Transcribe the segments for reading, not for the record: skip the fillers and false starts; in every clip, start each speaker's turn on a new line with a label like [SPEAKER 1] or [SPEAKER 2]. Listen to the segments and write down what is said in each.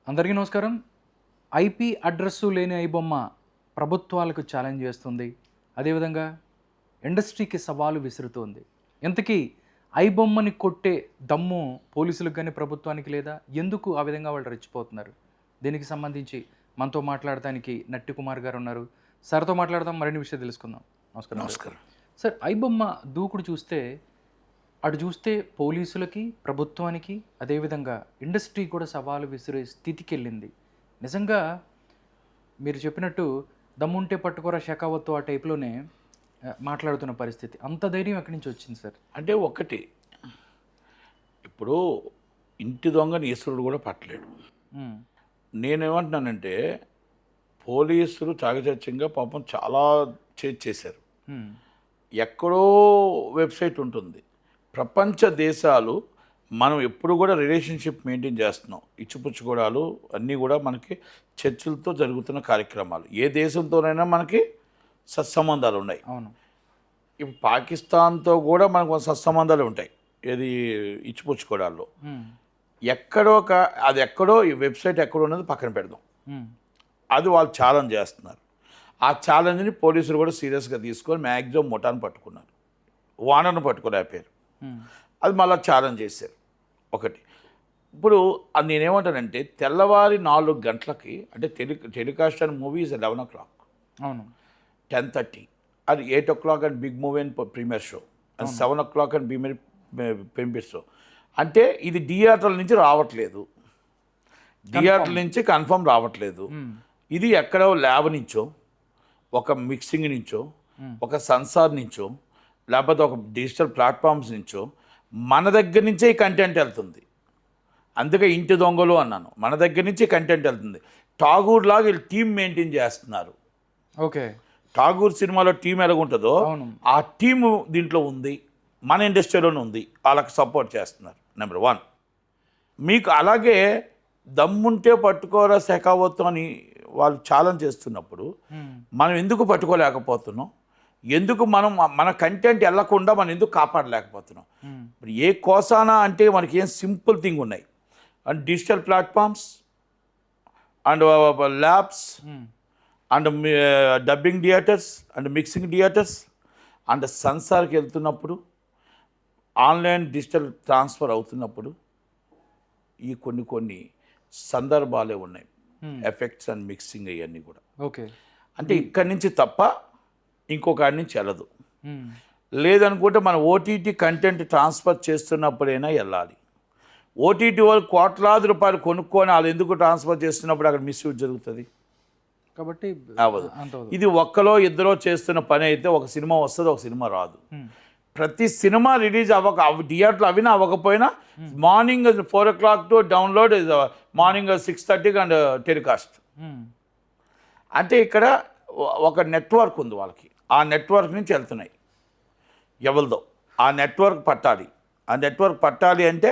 [SPEAKER 1] అందరికీ నమస్కారం. IP address లేని ఐబొమ్మ ప్రభుత్వాలకు ఛాలెంజ్ చేస్తుంది. అదేవిధంగా ఇండస్ట్రీకి సవాలు విసురుతోంది. ఇంతకీ ఐబొమ్మని కొట్టే దమ్ము పోలీసులకు కానీ ప్రభుత్వానికి లేదా? ఎందుకు ఆ విధంగా వాళ్ళు రెచ్చిపోతున్నారు? దీనికి సంబంధించి మనతో మాట్లాడటానికి నట్టి కుమార్ గారు ఉన్నారు. సార్తో మాట్లాడదాం, మరిన్ని విషయాలు తెలుసుకుందాం. నమస్కారం.
[SPEAKER 2] నమస్కారం
[SPEAKER 1] సార్, ఐబొమ్మ దూకుడు చూస్తే అటు చూస్తే పోలీసులకి, ప్రభుత్వానికి, అదేవిధంగా ఇండస్ట్రీ కూడా సవాలు విసిరే స్థితికి వెళ్ళింది. నిజంగా మీరు చెప్పినట్టు దమ్ముంటే పట్టుకోరా షెకావత్తు ఆ టైప్లోనే మాట్లాడుతున్న పరిస్థితి. అంత ధైర్యం ఎక్కడి నుంచి వచ్చింది సార్?
[SPEAKER 2] అంటే ఒకటి, ఇప్పుడు ఇంటి దొంగని ఈశ్వరుడు కూడా పట్టలేడు. నేనేమంటున్నానంటే పోలీసులు చాకచక్యంగా పాపం చాలా చేశారు. ఎక్కడో వెబ్సైట్ ఉంటుంది. ప్రపంచ దేశాలు మనం ఎప్పుడు కూడా రిలేషన్షిప్ మెయింటైన్ చేస్తున్నాం. ఇచ్చిపుచ్చుకోవడాలు అన్నీ కూడా మనకి చర్చలతో జరుగుతున్న కార్యక్రమాలు. ఏ దేశంతోనైనా మనకి సత్సంబంధాలు ఉన్నాయి.
[SPEAKER 1] అవును.
[SPEAKER 2] ఇప్పుడు పాకిస్తాన్తో కూడా మనకు సత్సంబంధాలు ఉంటాయి. ఏది ఇచ్చిపుచ్చుకోవడాల్లో ఎక్కడో అది ఎక్కడో ఈ వెబ్సైట్ ఎక్కడో ఉన్నది పక్కన పెడదాం. అది వాళ్ళు ఛాలెంజ్ చేస్తున్నారు. ఆ ఛాలెంజ్ని పోలీసులు కూడా సీరియస్గా తీసుకొని మ్యాక్సిమం ముఠాను పట్టుకున్నారు. వానర్ను పట్టుకోలేకపోయారు. అది మళ్ళీ ఛాలెంజ్ చేశారు. ఒకటి, ఇప్పుడు అది నేనేమంటానంటే తెల్లవారి 4 గంటలకి అంటే telecast and movie is 11 o'clock.
[SPEAKER 1] అవును.
[SPEAKER 2] 10:30 అది 8 o'clock and big movie and premiere show and 7 o'clock and premiere show. అంటే ఇది థియేటర్ల నుంచి రావట్లేదు, థియేటర్ల నుంచి కన్ఫర్మ్ రావట్లేదు. ఇది ఎక్కడో ల్యాబ్ నుంచో, ఒక మిక్సింగ్ నుంచో, ఒక సెన్సార్ నుంచో, లేకపోతే ఒక డిజిటల్ ప్లాట్ఫామ్స్ నుంచో మన దగ్గర నుంచే ఈ కంటెంట్ వెళ్తుంది. అందుకే ఇంటి దొంగలు అన్నాను. మన దగ్గర నుంచి కంటెంట్ వెళ్తుంది. ఠాగూర్ లాగా వీళ్ళు టీం మెయింటైన్ చేస్తున్నారు.
[SPEAKER 1] ఓకే.
[SPEAKER 2] ఠాగూర్ సినిమాలో టీం ఎలాగుంటుందో ఆ టీము దీంట్లో ఉంది, మన ఇండస్ట్రీలోనే ఉంది. వాళ్ళకి సపోర్ట్ చేస్తున్నారు. నెంబర్ 1. మీకు అలాగే దమ్ముంటే పట్టుకోరా శెకావత్తు అని వాళ్ళు ఛాలెంజ్ చేస్తున్నప్పుడు మనం ఎందుకు పట్టుకోలేకపోతున్నాం? ఎందుకు మనం మన కంటెంట్ వెళ్లకుండా మనం ఎందుకు కాపాడలేకపోతున్నాం? ఇప్పుడు ఏ కోసానా అంటే మనకి ఏం సింపుల్ థింగ్ ఉన్నాయి. And digital platforms and labs and dubbing theatres and mixing theatres and సెన్సార్కి వెళ్తున్నప్పుడు, ఆన్లైన్ డిజిటల్ ట్రాన్స్ఫర్ అవుతున్నప్పుడు ఈ కొన్ని సందర్భాలే ఉన్నాయి. ఎఫెక్ట్స్ అండ్ మిక్సింగ్ ఇవన్నీ కూడా.
[SPEAKER 1] ఓకే. అంటే
[SPEAKER 2] ఇక్కడి నుంచి తప్ప ఇంకొకటి నుంచి వెళ్ళదు. లేదనుకుంటే మన ఓటీటీ కంటెంట్ ట్రాన్స్ఫర్ చేస్తున్నప్పుడైనా వెళ్ళాలి. ఓటీటీ వాళ్ళు కోట్లాది రూపాయలు కొనుక్కొని వాళ్ళు ఎందుకు ట్రాన్స్ఫర్ చేస్తున్నప్పుడు అక్కడ మిస్యూజ్ జరుగుతుంది
[SPEAKER 1] కాబట్టి
[SPEAKER 2] అవ్వదు. ఇది ఒక్కలో ఇద్దరో చేస్తున్న పని అయితే ఒక సినిమా వస్తుంది, ఒక సినిమా రాదు. ప్రతి సినిమా రిలీజ్ థియేటర్లు అవినా అవ్వకపోయినా morning 4 o'clock to download, morning 6:30 and telecast. అంటే ఇక్కడ ఒక నెట్వర్క్ ఉంది వాళ్ళకి. ఆ నెట్వర్క్ నుంచి వెళ్తున్నాయి ఎవరిదో. ఆ నెట్వర్క్ పట్టాలి. ఆ నెట్వర్క్ పట్టాలి అంటే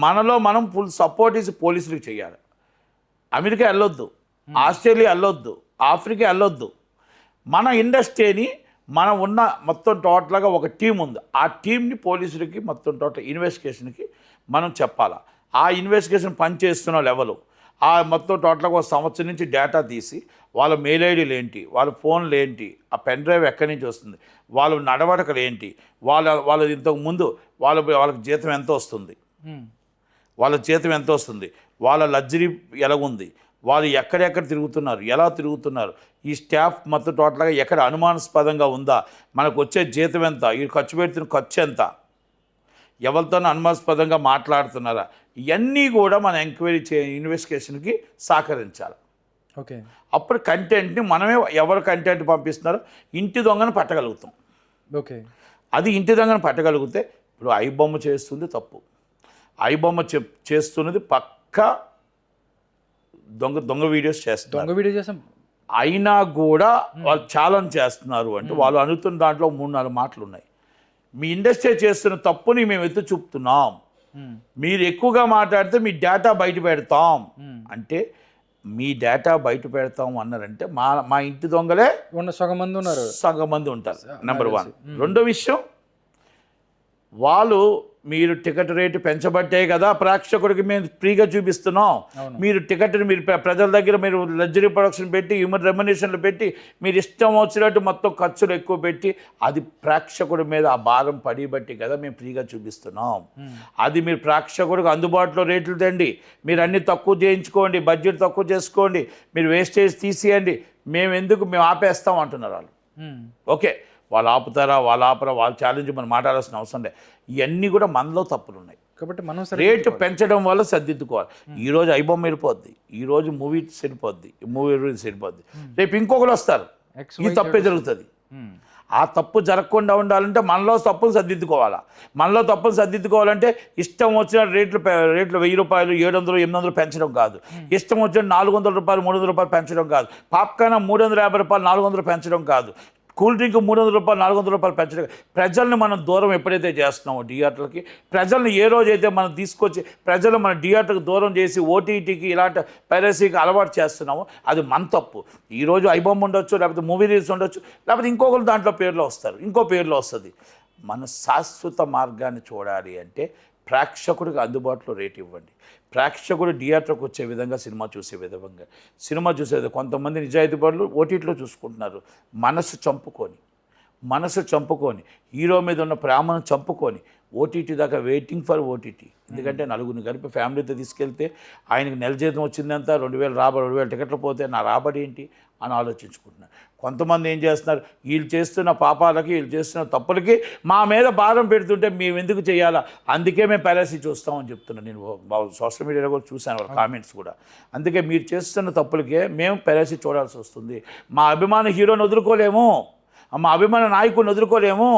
[SPEAKER 2] మనలో మనం ఫుల్ సపోర్ట్ ఇసి పోలీసులకు చేయాలి. అమెరికా వెళ్ళొద్దు, ఆస్ట్రేలియా వెళ్ళొద్దు, ఆఫ్రికా వెళ్ళొద్దు. మన ఇండస్ట్రీని మనం ఉన్న మొత్తం టోటల్గా ఒక టీం ఉంది. ఆ టీంని పోలీసులకి మొత్తం టోటల్ ఇన్వెస్టిగేషన్కి మనం చెప్పాలా. ఆ ఇన్వెస్టిగేషన్ పనిచేస్తున్న లెవెల్ ఆ మొత్తం టోటల్గా ఒక సంవత్సరం నుంచి డేటా తీసి వాళ్ళ మెయిల్ ఐడీలు ఏంటి, వాళ్ళ ఫోన్లు ఏంటి, ఆ పెన్ డ్రైవ్ ఎక్కడి నుంచి వస్తుంది, వాళ్ళ నడవడికలు ఏంటి, వాళ్ళ ఇంతకు ముందు వాళ్ళకి జీతం ఎంత వస్తుంది, వాళ్ళ లగ్జరీ ఎలాగుంది, వాళ్ళు ఎక్కడెక్కడ తిరుగుతున్నారు, ఎలా తిరుగుతున్నారు, ఈ స్టాఫ్ మొత్తం టోటల్గా ఎక్కడ అనుమానాస్పదంగా ఉందా, మనకు వచ్చే జీతం ఎంత, ఈ ఖర్చు పెడుతున్న ఖర్చు ఎంత, ఎవరితోనూ అనుమానాస్పదంగా మాట్లాడుతున్నారా, ఇవన్నీ కూడా మన ఎంక్వైరీ ఇన్వెస్టిగేషన్కి సహకరించాలి.
[SPEAKER 1] ఓకే.
[SPEAKER 2] అప్పుడు కంటెంట్ని మనమే ఎవరు కంటెంట్ పంపిస్తున్నారో ఇంటి దొంగను పట్టగలుగుతాం.
[SPEAKER 1] ఓకే. అది
[SPEAKER 2] ఇంటి దొంగను పట్టగలిగితే ఇప్పుడు ఐబొమ్మ చేస్తుంది తప్పు. ఐబొమ్మ చేస్తున్నది పక్కా దొంగ వీడియోస్ చేస్తారు. అయినా కూడా వాళ్ళు ఛాలెంజ్ చేస్తున్నారు అంటే వాళ్ళు అనుతున్న దాంట్లో 3-4 మాటలు ఉన్నాయి. మీ ఇండస్ట్రీ చేస్తున్న తప్పుని మేము ఎత్తి చూపుతున్నాం, మీరు ఎక్కువగా మాట్లాడితే మీ డేటా బయట పెడతాం అంటే, మీ డేటా బయట పెడతాం అన్నారంటే మా ఇంటి దొంగలే సగం మంది ఉంటారు. నెంబర్ 1. రెండో విషయం, వాళ్ళు మీరు టికెట్ రేటు పెంచబట్టే కదా ప్రేక్షకుడికి మేము ఫ్రీగా చూపిస్తున్నాం. మీరు టికెట్ని మీరు ప్రజల దగ్గర మీరు లగ్జరీ ప్రొడక్షన్ పెట్టి హ్యూమన్ రెమ్యునేషన్లు పెట్టి మీరు ఇష్టం వచ్చినట్టు మొత్తం ఖర్చులు ఎక్కువ పెట్టి అది ప్రేక్షకుడి మీద ఆ భారం పడిబట్టి కదా మేము ఫ్రీగా చూపిస్తున్నాం. అది మీరు ప్రేక్షకుడికి అందుబాటులో రేట్లు తండి, మీరు అన్ని తక్కువ చేయించుకోండి, బడ్జెట్ తక్కువ చేసుకోండి, మీరు వేస్టేజ్ తీసేయండి, మేము ఆపేస్తాం అంటున్నారు వాళ్ళు. ఓకే, వాళ్ళు ఆపుతారా వాళ్ళు ఆపరా వాళ్ళ ఛాలెంజ్ మనం మాట్లాడాల్సిన అవసరం లేదు. ఇవన్నీ కూడా మనలో తప్పులు ఉన్నాయి
[SPEAKER 1] కాబట్టి మనం
[SPEAKER 2] రేటు పెంచడం వల్ల సర్దిద్దుకోవాలి. ఈరోజు ఐబొమ్మ వెళ్ళిపోద్ది, ఈరోజు మూవీ సరిపోద్ది, మూవీ సరిపోద్ది, రేపు ఇంకొకరు వస్తారు, ఈ తప్పే జరుగుతుంది. ఆ తప్పు జరగకుండా ఉండాలంటే మనలో తప్పులు సర్దిద్దుకోవాలా. మనలో తప్పులు సర్దిద్దుకోవాలంటే ఇష్టం వచ్చిన రేట్లు 1000 రూపాయలు 700 800 పెంచడం కాదు, ఇష్టం వచ్చిన 400 రూపాయలు 300 రూపాయలు పెంచడం కాదు, పాప్కార్న్ 350 రూపాయలు 400 పెంచడం కాదు, కూల్ డ్రింక్ 300 రూపాయలు 400 రూపాయలు పెంచడం. ప్రజల్ని మనం దూరం ఎప్పుడైతే చేస్తున్నామో థియేటర్లకి, ప్రజల్ని ఏ రోజైతే మనం తీసుకొచ్చి ప్రజలు మన థియేటర్కి దూరం చేసి ఓటీటీకి ఇలాంటి పైరసీకి అలవాటు చేస్తున్నామో అది మన తప్పు. ఈరోజు ఐబొమ్మ ఉండొచ్చు, లేకపోతే మూవీ రీల్స్ ఉండొచ్చు, లేకపోతే ఇంకొకరు దాంట్లో పేర్లో వస్తారు, ఇంకో పేర్లో వస్తుంది. మన శాశ్వత మార్గాన్ని చూడాలి అంటే ప్రేక్షకుడికి అందుబాటులో రేటు ఇవ్వండి. ప్రేక్షకుడు థియేటర్కి వచ్చే విధంగా సినిమా చూసే విధంగా కొంతమంది నిజాయితీ పనులు ఓటీటీలో చూసుకుంటున్నారు. మనసు చంపుకొని హీరో మీద ఉన్న ప్రేమను చంపుకొని ఓటీటీ దాకా వెయిటింగ్ ఫర్ ఓటీటీ. ఎందుకంటే నలుగురిని కలిపి ఫ్యామిలీతో తీసుకెళ్తే ఆయనకి నెల జీతం వచ్చిందంతా 2000 టికెట్లు పోతే నా రాబడి ఏంటి అని ఆలోచించుకుంటున్నారు. కొంతమంది ఏం చేస్తున్నారు, వీళ్ళు చేస్తున్న పాపాలకి వీళ్ళు చేస్తున్న తప్పులకి మా మీద భారం పెడుతుంటే మేము ఎందుకు చేయాలా, అందుకే మేము పైరసీ చూస్తామని చెప్తున్నాను. నేను సోషల్ మీడియాలో కూడా చూశాను వాళ్ళ కామెంట్స్ కూడా. అందుకే మీరు చేస్తున్న తప్పులకే మేము పైరసీ చూడాల్సి వస్తుంది. మా అభిమాన హీరోని వదులుకోలేము, మా అభిమాన నాయకుడిని వదులుకోలేము,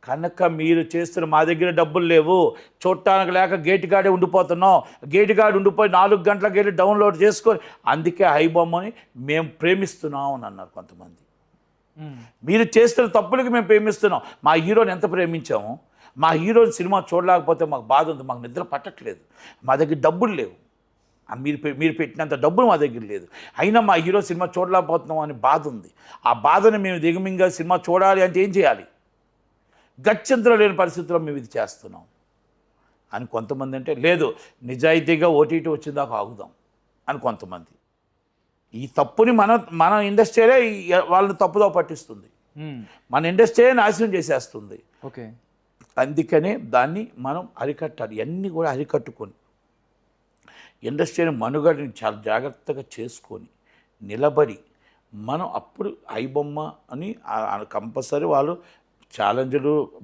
[SPEAKER 2] కనుక మీరు చేస్తున్న మా దగ్గర డబ్బులు లేవు, చూడటానికి లేక గేటు కాడే ఉండిపోతున్నాం, గేటు కాడ ఉండిపోయి 4 గంటలకు వెళ్ళి డౌన్లోడ్ చేసుకొని అందుకే ఐబొమ్మని మేము ప్రేమిస్తున్నాం అని అన్నారు కొంతమంది. మీరు చేస్తున్న తప్పులకి మేము ప్రేమిస్తున్నాం. మా హీరోని ఎంత ప్రేమించాము, మా హీరోని సినిమా చూడలేకపోతే మాకు బాధ ఉంది, మాకు నిద్ర పట్టట్లేదు, మా దగ్గర డబ్బులు లేవు, మీరు పెట్టినంత డబ్బులు మా దగ్గర లేదు, అయినా మా హీరో సినిమా చూడలేకపోతున్నాం అని బాధ ఉంది. ఆ బాధను మేము దిగమింగా సినిమా చూడాలి అంటే ఏం చేయాలి, గత్యంతరం లేని పరిస్థితుల్లో మేము ఇది చేస్తున్నాం అని కొంతమంది అంటే, లేదు నిజాయితీగా ఓటీటీ వచ్చిందాక ఆగుదాం అని కొంతమంది. ఈ తప్పుని మన ఇండస్ట్రీయే వాళ్ళని తప్పుదో పట్టిస్తుంది, మన ఇండస్ట్రీయే నాశనం చేసేస్తుంది.
[SPEAKER 1] ఓకే,
[SPEAKER 2] అందుకనే దాన్ని మనం అరికట్టాలి. ఇవన్నీ కూడా అరికట్టుకొని ఇండస్ట్రీని మనుగడని చాలా జాగ్రత్తగా చేసుకొని నిలబడి మనం అప్పుడు ఐబొమ్మ అని కంపల్సరీ వాళ్ళు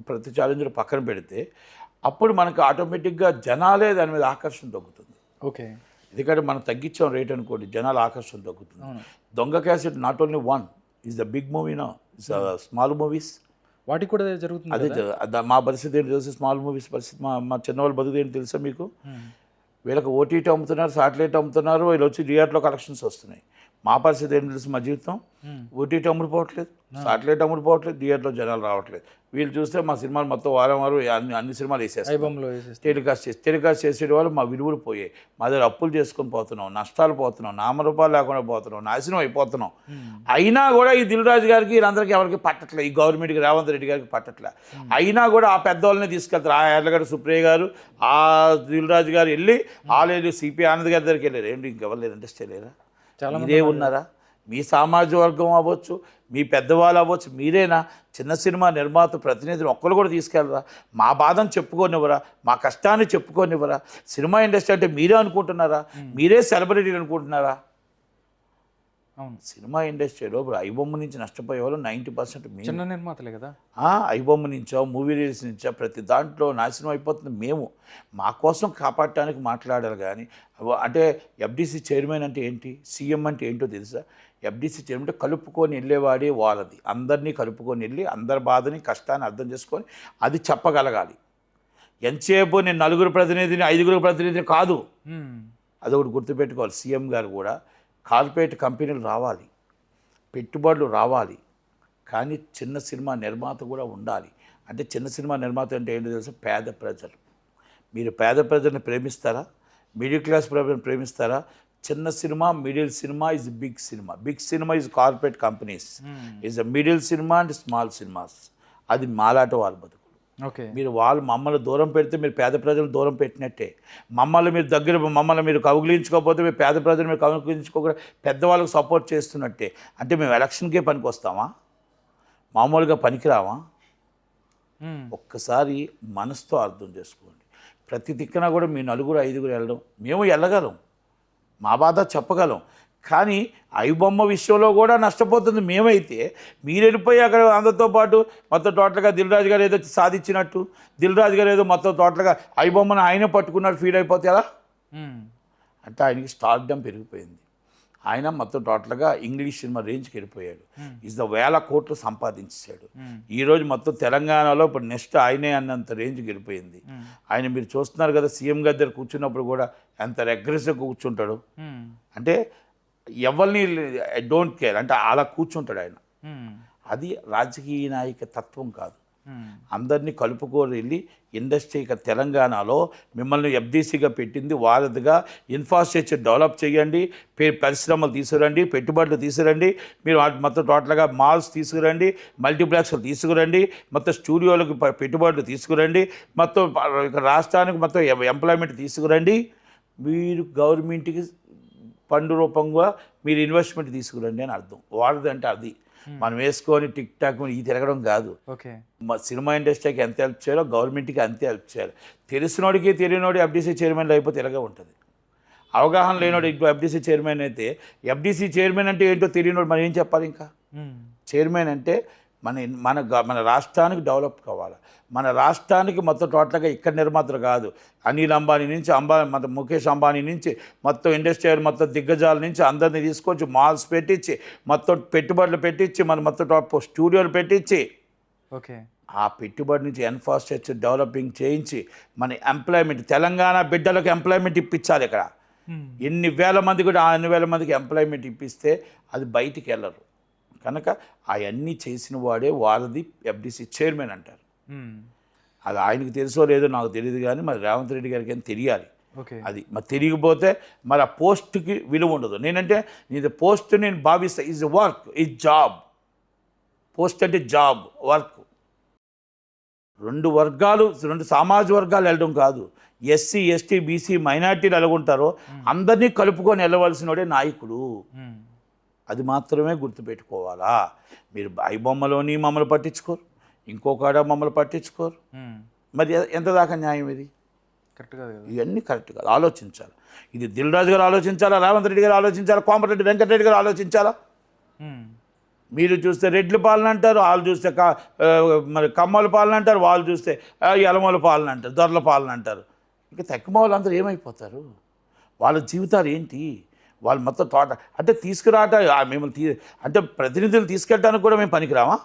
[SPEAKER 2] ప్రతి ఛాలెంజ్లు పక్కన పెడితే అప్పుడు మనకు ఆటోమేటిక్గా జనాలే దాని మీద ఆకర్షణ తగ్గుతుంది.
[SPEAKER 1] ఓకే,
[SPEAKER 2] ఎందుకంటే మనం తగ్గించాం రేట్ అనుకోండి, జనాల ఆకర్షణ తగ్గుతుంది. దొంగ cassette not only one is the big movie no, is small movies
[SPEAKER 1] వాటికి కూడా జరుగుతుంది.
[SPEAKER 2] అదే మా పరిస్థితి ఏంటి తెలుసు, స్మాల్ మూవీస్ పరిస్థితి, మా చిన్నవాళ్ళ బతుకు ఏంటి తెలుసా మీకు, వీళ్ళకి ఓటీటీ అమ్ముతున్నారు, శాటిలైట్ అమ్ముతున్నారు, వీళ్ళు వచ్చి థియేటర్లో కలెక్షన్స్ వస్తున్నాయి. మా పరిస్థితి ఏంటి తెలుసు, మా జీవితం ఓటీటీ అమ్ముడుపోవట్లేదు, శాటిలైట్ అమ్ముడుపోవట్లేదు, థియేటర్లో జనాలు రావట్లేదు. వీళ్ళు చూస్తే మా సినిమాలు మొత్తం వారం అన్ని సినిమాలు వేసేస్తారు, టెలికాస్ట్ చేసే వాళ్ళు మా విలువలు పోయాయి, మా దగ్గర అప్పులు చేసుకొని పోతున్నాం, నష్టాలు పోతున్నాం, నామరూపాలు లేకుండా పోతున్నాం, నాశనం అయిపోతున్నాం. అయినా కూడా ఈ దిల్ రాజు గారికి వీళ్ళందరికీ ఎవరికి పట్టట్లేదు, ఈ గవర్నమెంట్కి రేవంత్ రెడ్డి గారికి పట్టట్లేదు. అయినా కూడా ఆ పెద్దవాళ్ళని తీసుకెళ్తారు, ఆ ఎర్లగడ్డ సుప్రియ గారు, ఆ దిల్ రాజు గారు వెళ్ళి ఆలేదు సిపి ఆనంద్ గారి దగ్గరికి వెళ్ళారు. ఏంటి ఇంకెవరు లేరు, ఇండస్ట్రీ లేరా, మీరే ఉన్నారా, మీ సామాజిక వర్గం అవ్వచ్చు, మీ పెద్దవాళ్ళు అవ్వచ్చు, మీరేనా చిన్న సినిమా నిర్మాత ప్రతినిధులు ఒక్కరు కూడా తీసుకెళ్ళరా, మా బాధను చెప్పుకోనివ్వరా, మా కష్టాన్ని చెప్పుకోనివ్వరా, సినిమా ఇండస్ట్రీ అంటే మీరే అనుకుంటున్నారా, మీరే సెలబ్రిటీలు అనుకుంటున్నారా?
[SPEAKER 1] అవును,
[SPEAKER 2] సినిమా ఇండస్ట్రీలో ఇప్పుడు ఐబొమ్మ నుంచి నష్టపోయే వాళ్ళు 90%
[SPEAKER 1] చిన్న నిర్మాతలే కదా.
[SPEAKER 2] ఐబొమ్మ నుంచో మూవీ రిలీజ్ నుంచో ప్రతి దాంట్లో నాశనం అయిపోతుంది. మేము మా కోసం కాపాడటానికి మాట్లాడాలి కానీ, అంటే ఎఫ్డీసీ చైర్మన్ అంటే ఏంటి, సీఎం అంటే ఏంటో తెలుసా? ఎఫ్డీసీ చైర్మన్ అంటే కలుపుకొని వెళ్ళేవాడే వాళ్ళది, అందరినీ కలుపుకొని వెళ్ళి అందరి బాధని కష్టాన్ని అర్థం చేసుకొని అది చెప్పగలగాలి. ఎంతసేపు నేను 4 ప్రతినిధిని 5 ప్రతినిధిని కాదు, అదొకటి గుర్తుపెట్టుకోవాలి. సీఎం గారు కూడా కార్పొరేట్ కంపెనీలు రావాలి, పెట్టుబడులు రావాలి, కానీ చిన్న సినిమా నిర్మాత కూడా ఉండాలి. అంటే చిన్న సినిమా నిర్మాత అంటే ఏంటో తెలుసు, పేద ప్రజలు. మీరు పేద ప్రజల్ని ప్రేమిస్తారా, మిడిల్ క్లాస్ ప్రజలను ప్రేమిస్తారా? చిన్న cinema, middle cinema is big cinema, big cinema is corporate companies, is a middle cinema and small cinemas. అది మాలాట వాళ్ళ బతుకులు.
[SPEAKER 1] ఓకే.
[SPEAKER 2] మీరు వాళ్ళు మమ్మల్ని దూరం పెడితే మీరు పేద ప్రజలు దూరం పెట్టినట్టే. మమ్మల్ని మీరు కౌగిలించుకోకపోతే మీరు పేద ప్రజలు మీరు కౌగిలించుకోకుండా పెద్దవాళ్ళకి సపోర్ట్ చేస్తున్నట్టే. అంటే మేము ఎలక్షన్కే పనికి వస్తామా? మామూలుగా పనికిరామా? ఒక్కసారి మనసుతో అర్థం చేసుకోండి. ప్రతి దిక్కున కూడా మీ నలుగురు ఐదుగురు వెళ్ళడం, మేము వెళ్ళగలం, మా బాధ చెప్పగలం. కానీ ఐబొమ్మ విషయంలో కూడా నష్టపోతుంది మేమైతే. మీరు వెళ్ళిపోయి అక్కడ అందరితో పాటు మొత్తం టోటల్గా దిల్ రాజు గారు ఏదో సాధించినట్టు, దిల్ రాజు గారు ఏదో మొత్తం టోటల్గా ఐబొమ్మను ఆయనే పట్టుకున్నట్టు ఫీల్ అయిపోతే ఎలా? అంటే ఆయనకి స్టార్డమ్ పెరిగిపోయింది. ఆయన మొత్తం టోటల్గా ఇంగ్లీష్ సినిమా రేంజ్కి వెళ్ళిపోయాడు. ఈజ్ ద 1000 కోట్లు సంపాదించాడు. ఈరోజు మొత్తం తెలంగాణలో ఇప్పుడు నెక్స్ట్ ఆయనే అన్నంత రేంజ్కి వెళ్ళిపోయింది. ఆయన మీరు చూస్తున్నారు కదా, సీఎం గారి దగ్గర కూర్చున్నప్పుడు కూడా ఎంత అగ్రెసివ్గా కూర్చుంటాడు. అంటే ఎవరిని డోంట్ కేర్ అంటే అలా కూర్చుంటాడు ఆయన. అది రాజకీయ నాయక తత్వం కాదు. అందరినీ కలుపుకొని వెళ్ళి ఇండస్ట్రీ తెలంగాణలో మిమ్మల్ని ఎఫ్డీసీగా పెట్టింది వారధిగా ఇన్ఫ్రాస్ట్రక్చర్ డెవలప్ చేయండి, పరిశ్రమలు తీసుకురండి, పెట్టుబడులు తీసుకురండి, మీరు మొత్తం టోటల్గా మాల్స్ తీసుకురండి, మల్టీప్లెక్స్లు తీసుకురండి, మొత్తం స్టూడియోలకు పెట్టుబడులు తీసుకురండి, మొత్తం రాష్ట్రానికి మొత్తం ఎంప్లాయ్మెంట్ తీసుకురండి. మీరు గవర్నమెంట్కి ఫండ్ రూపంగా మీరు ఇన్వెస్ట్మెంట్ తీసుకురండి అని అర్థం. వారధి అంటే అది. మనం వేసుకొని టిక్ టాక్ ఈ తిరగడం కాదు.
[SPEAKER 1] ఓకే.
[SPEAKER 2] సినిమా ఇండస్ట్రీకి ఎంత హెల్ప్ చేయాలో గవర్నమెంట్కి అంతే హెల్ప్ చేయాలి. తెలిసినోడికి తెలియనోడి ఎఫ్డీసీ చైర్మన్ అయిపోతే ఇలాగే ఉంటుంది. అవగాహన లేనోడు ఇప్పుడు ఎఫ్డీసీ చైర్మన్ అయితే, ఎఫ్డీసీ చైర్మన్ అంటే ఏంటో తెలియనోడు మనం ఏం చెప్పాలి? ఇంకా చైర్మన్ అంటే మన రాష్ట్రానికి డెవలప్ కావాలి. మన రాష్ట్రానికి మొత్తం టోటల్గా ఇక్కడ నిర్మాతలు కాదు, అనిల్ అంబానీ నుంచి మొత్తం ముఖేష్ అంబానీ నుంచి మొత్తం ఇండస్ట్రియల్ మొత్తం దిగ్గజాల నుంచి అందరినీ తీసుకొచ్చి మాల్స్ పెట్టించి మొత్తం పెట్టుబడులు పెట్టించి మన మొత్తం స్టూడియోలు పెట్టించి
[SPEAKER 1] ఓకే
[SPEAKER 2] ఆ పెట్టుబడి నుంచి ఇన్ఫ్రాస్ట్రక్చర్ డెవలపింగ్ చేయించి మన ఎంప్లాయ్మెంట్ తెలంగాణ బిడ్డలకు ఎంప్లాయ్మెంట్ ఇప్పించాలి. ఇక్కడ ఎన్ని వేల మంది కూడా అన్ని వేల మందికి ఎంప్లాయ్మెంట్ ఇప్పిస్తే అది బయటికి వెళ్ళరు. కనుక అవన్నీ చేసిన వాడే వారధి ఎఫ్డీసీ చైర్మన్ అంటారు. అది ఆయనకు తెలుసో లేదో నాకు తెలియదు, కానీ మరి రేవంత్ రెడ్డి గారికి ఏం తెలియాలి. అది మరి తిరిగిపోతే మరి ఆ పోస్ట్కి విలువ ఉండదు. నేను పోస్ట్ నేను భావిస్తా is work, is job. Post అంటే జాబ్, వర్క్. రెండు సామాజిక వర్గాలు వెళ్ళడం కాదు. ఎస్సీ ఎస్టీ బీసీ మైనార్టీలు ఎలాగుంటారో అందరినీ కలుపుకొని వెళ్ళవలసినోడే నాయకుడు. అది మాత్రమే గుర్తుపెట్టుకోవాలా. మీరు ఐబొమ్మలోని మమ్మల్ని పట్టించుకోరు, ఇంకొకడ మమ్మల్ని పట్టించుకోరు. మరి ఎంత దాకా న్యాయం ఇది?
[SPEAKER 1] కరెక్ట్ కాదు.
[SPEAKER 2] ఇవన్నీ కరెక్ట్ కాదు. ఆలోచించాలి. ఇది దిల్ రాజు గారు ఆలోచించాలా, రేవంత్ రెడ్డి గారు ఆలోచించాలా, కోమటిరెడ్డి వెంకటరెడ్డి గారు ఆలోచించాలా. మీరు చూస్తే రెడ్ల పాలన అంటారు, వాళ్ళు చూస్తే మరి కమ్మల పాలన అంటారు, వాళ్ళు చూస్తే యలమల పాలన అంటారు, దొరల పాలన అంటారు. ఇంకా తక్కువ వాళ్ళందరూ ఏమైపోతారు? వాళ్ళ జీవితాలు ఏంటి? వాళ్ళు మొత్తం తోట అంటే తీసుకురాట మిమ్మల్ని అంటే ప్రతినిధులు తీసుకెళ్ళడానికి కూడా మేము పనికిరామా?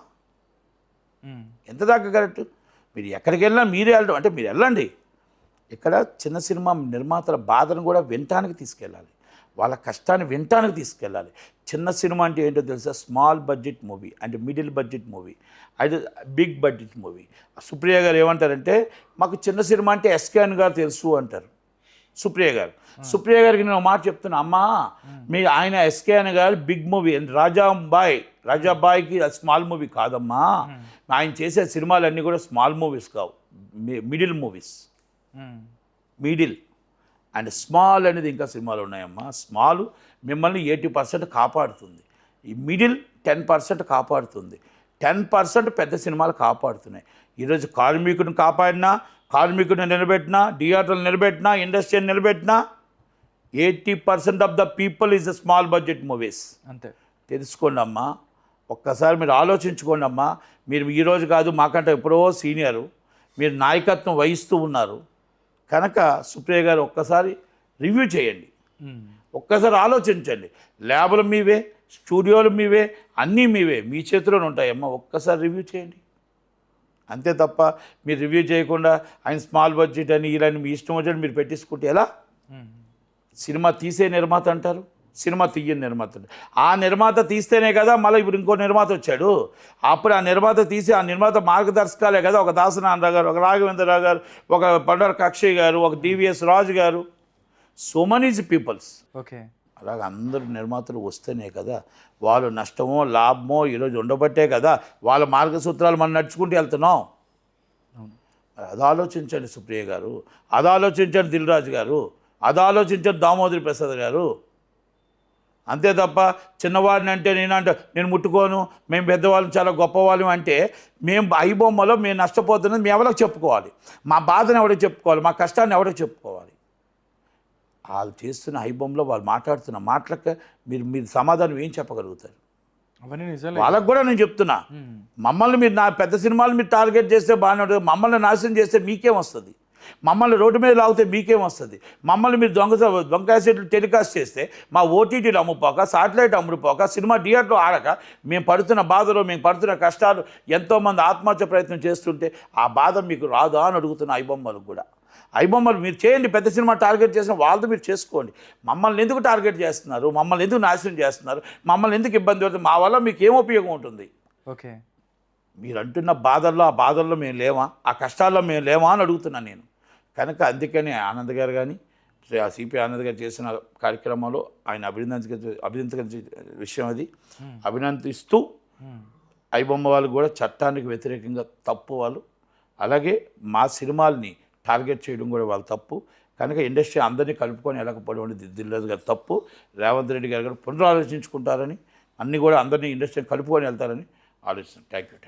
[SPEAKER 2] ఎంత దాకా కరెక్ట్? మీరు ఎక్కడికి వెళ్ళినా మీరే వెళ్ళడం అంటే మీరు వెళ్ళండి. ఇక్కడ చిన్న సినిమా నిర్మాతల బాధను కూడా వినటానికి తీసుకెళ్ళాలి, వాళ్ళ కష్టాన్ని వినటానికి తీసుకెళ్ళాలి. చిన్న సినిమా అంటే ఏంటో తెలుసా? స్మాల్ బడ్జెట్ మూవీ అంటే మిడిల్ బడ్జెట్ మూవీ, అది బిగ్ బడ్జెట్ మూవీ. సుప్రియ గారు ఏమంటారంటే, మాకు చిన్న సినిమా అంటే ఎస్కేఎన్ గారు తెలుసు అంటారు సుప్రియ గారు. సుప్రియ గారికి నేను మాట చెప్తున్నా, అమ్మా మీ ఆయన ఎస్కేఎన్ గారు బిగ్ మూవీ, రాజాబాయికి స్మాల్ మూవీ కాదమ్మా. ఆయన చేసే సినిమాలన్నీ కూడా స్మాల్ మూవీస్ కావు, middle movies. Middle and small అనేది ఇంకా సినిమాలు ఉన్నాయమ్మా. స్మాల్ మిమ్మల్ని 80% కాపాడుతుంది, ఈ మిడిల్ 10% కాపాడుతుంది, 10% పెద్ద సినిమాలు కాపాడుతున్నాయి. ఈరోజు కార్మికుడిని కాపాడినా, కార్మికుడిని నిలబెట్టినా, థియేటర్లు నిలబెట్టినా, ఇండస్ట్రీని నిలబెట్టినా 80% of the people is the small budget movies.
[SPEAKER 1] అంతే.
[SPEAKER 2] తెలుసుకోండి అమ్మా, ఒక్కసారి మీరు ఆలోచించుకోండి అమ్మా. మీరు ఈరోజు కాదు, మాకంటే ఎప్పుడో సీనియరు, మీరు నాయకత్వం వహిస్తూ ఉన్నారు. కనుక సుప్రియ గారు ఒక్కసారి రివ్యూ చేయండి, ఒక్కసారి ఆలోచించండి. ల్యాబులు మీవే, స్టూడియోలు మీవే, అన్నీ మీవే, మీ చేతిలోనే ఉంటాయమ్మా. ఒక్కసారి రివ్యూ చేయండి. అంతే తప్ప మీరు రివ్యూ చేయకుండా ఆయన స్మాల్ బడ్జెట్ అని ఇలా మీ ఇష్టం వచ్చినట్టు మీరు పెట్టించుకుంటే ఎలా? సినిమా తీసే నిర్మాత అంటారు, సినిమా తీయని నిర్మాత. ఆ నిర్మాత తీస్తేనే కదా మళ్ళీ ఇప్పుడు ఇంకో నిర్మాత వచ్చాడు. అప్పుడు ఆ నిర్మాత తీసి ఆ నిర్మాత మార్గదర్శకాలే కదా ఒక దాసనారాయణ గారు, ఒక రాఘవేంద్రరావు గారు, ఒక బండారు కక్షయ్ గారు, ఒక డివిఎస్ రాజు గారు, సో మెనీ పీపుల్స్.
[SPEAKER 1] ఓకే.
[SPEAKER 2] అలాగ అందరు నిర్మాతలు వస్తేనే కదా వాళ్ళు నష్టమో లాభమో ఈరోజు ఉండబట్టే కదా వాళ్ళ మార్గసూత్రాలు మనం నడుచుకుంటూ వెళ్తున్నాం. అది ఆలోచించండి సుప్రియ గారు, అది ఆలోచించండి దిల్ రాజు గారు, అది ఆలోచించండి దామోదరి ప్రసాద్ గారు. అంతే తప్ప చిన్నవాడిని అంటే నేను ముట్టుకోను, మేము పెద్దవాళ్ళం చాలా గొప్పవాళ్ళం అంటే మేము ఐబొమ్మలో మేము నష్టపోతున్నది మేము ఎవరికి చెప్పుకోవాలి? మా బాధను ఎవరికి చెప్పుకోవాలి? మా కష్టాన్ని ఎవరికి చెప్పుకోవాలి? వాళ్ళు చేస్తున్న ఐబొమ్మలో వాళ్ళు మాట్లాడుతున్న మాటలకు మీరు సమాధానం ఏం చెప్పగలుగుతారు?
[SPEAKER 1] అవన్నీ నిజాలే.
[SPEAKER 2] వాళ్ళకు కూడా నేను చెప్తున్నా, మమ్మల్ని మీరు నా పెద్ద సినిమాలు మీరు టార్గెట్ చేస్తే బాగానే ఉంటుంది, మమ్మల్ని నాశనం చేస్తే మీకేం వస్తుంది? మమ్మల్ని రోడ్డు మీద లాగితే మీకేం వస్తుంది? మమ్మల్ని మీరు దొంగ క్యాసెట్లు టెలికాస్ట్ చేస్తే మా ఓటీటీలు అమ్ముపోక, శాటిలైట్ అమ్ముడుపోక, సినిమా థియేటర్లో ఆడక మేము పడుతున్న బాధలు, మేము పడుతున్న కష్టాలు, ఎంతోమంది ఆత్మహత్య ప్రయత్నం చేస్తుంటే ఆ బాధ మీకు రాదా అని అడుగుతున్న ఐబొమ్మలకు కూడా. ఐబొమ్మలు మీరు చేయండి, పెద్ద సినిమా టార్గెట్ చేసిన వాళ్ళతో మీరు చేసుకోండి. మమ్మల్ని ఎందుకు టార్గెట్ చేస్తున్నారు? మమ్మల్ని ఎందుకు నాశనం చేస్తున్నారు? మమ్మల్ని ఎందుకు ఇబ్బంది పడుతుంది? మా వల్ల మీకు ఏం ఉపయోగం ఉంటుంది?
[SPEAKER 1] ఓకే, మీరు
[SPEAKER 2] అంటున్న బాధల్లో ఆ బాధల్లో మేము లేవా? ఆ కష్టాల్లో మేము లేవా అని అడుగుతున్నాను నేను. కనుక అందుకని ఆనంద్ గారు కానీ సిపి ఆనంద్ గారు చేసిన కార్యక్రమాలు ఆయన అభినందించే విషయం అది. అభినందిస్తూ ఐబొమ్మ వాళ్ళు కూడా చట్టానికి వ్యతిరేకంగా తప్పు వాళ్ళు. అలాగే మా సినిమాల్ని టార్గెట్ చేయడం కూడా వాళ్ళ తప్పు. కనుక ఇండస్ట్రీ అందరినీ కలుపుకొని వెళ్ళకపోవడం దిల్ రాజు గారు తప్పు. రేవంత్ రెడ్డి గారు కూడా పునరాలోచించుకుంటారని, అన్నీ కూడా అందరినీ ఇండస్ట్రీని కలుపుకొని వెళ్తారని ఆలోచిస్తున్నాను. Thank you.